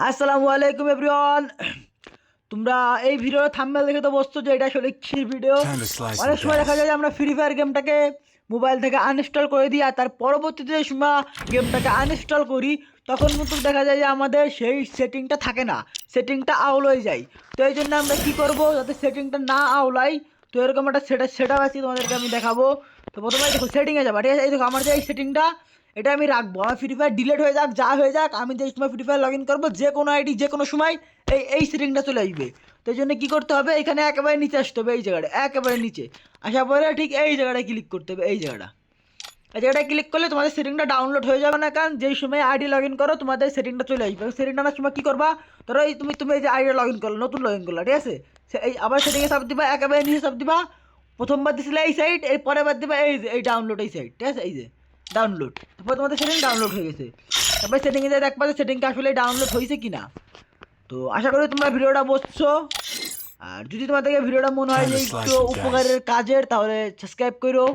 আসসালামু আলাইকুম এভরিওয়ান। তোমরা এই ভিডিওর থাম্বনেল দেখে তো বুঝছো যে এটা আসলে কি ভিডিও। Time to slice অনেক and সময় দেখা dice. যায় যে আমরা ফ্রি ফায়ার গেমটাকে মোবাইল থেকে আনইনস্টল করে দিই, আর তার পরবর্তীতে যে সময় গেমটাকে আনইনস্টল করি তখন কিন্তু দেখা যায় যে আমাদের সেই সেটিংটা থাকে না, সেটিংটা আউল হয়ে যায়। তো এই জন্য আমরা কি করব, যাতে সেটিংটা না আউলাই, তো এরকম একটা সেট আপ আছে তোমাদেরকে আমি দেখাবো। তো প্রথমে দেখো সেটিংয়ে যাবা, ঠিক আছে? এই দেখো আমার যে এই সেটিংটা, এটা আমি রাখবো। আমার ফ্রি ফায়ার ডিলেট হয়ে যাক, যা হয়ে যাক, আমি যে সময় ফ্রি ফায়ার লগ ইন করবো, যে কোনো আইডি যে কোনো সময় এই সেটিংটা চলে আসবে। তো এই জন্য কী করতে হবে, এখানে একেবারে নিচে আসতে হবে, এই জায়গাটা একেবারে নিচে আসার পরে ঠিক এই জায়গাটায় ক্লিক করতে হবে। এই জায়গাটায় ক্লিক করলে তোমাদের সেটিংটা ডাউনলোড হয়ে যাবে না, কারণ যেই সময় আইডি লগ ইন করো তোমাদের সেটিংটা চলে আসবে। সেটিংটা আনার সময় কী করবা, ধরো এই তুমি এই যে আইডি লগ ইন করলো, নতুন লগ ইন করলো, ঠিক আছে? এই আবার সেটিংয়ে চাপ দিবা, একেবারে নিচে চাপ দিবা। প্রথমবার দিছিলে এই সাইড, এর পরের বার দিবা এই যে এই ডাউনলোড, এই সাইড, ঠিক আছে? এই যে ডাউনলোড, তারপর তোমাদের সেটিং ডাউনলোড হয়ে গেছে। তারপর সেটিংয়ে যাই দেখবা যে সেটিংটা আসলে ডাউনলোড হয়েছে কিনা। তো আশা করি তোমরা ভিডিওটা বুঝছো। আর যদি তোমাদেরকে ভিডিওটা মনে হয় Time যে to একটু slice and dice. উপকারের কাজের, তাহলে সাবস্ক্রাইব করো।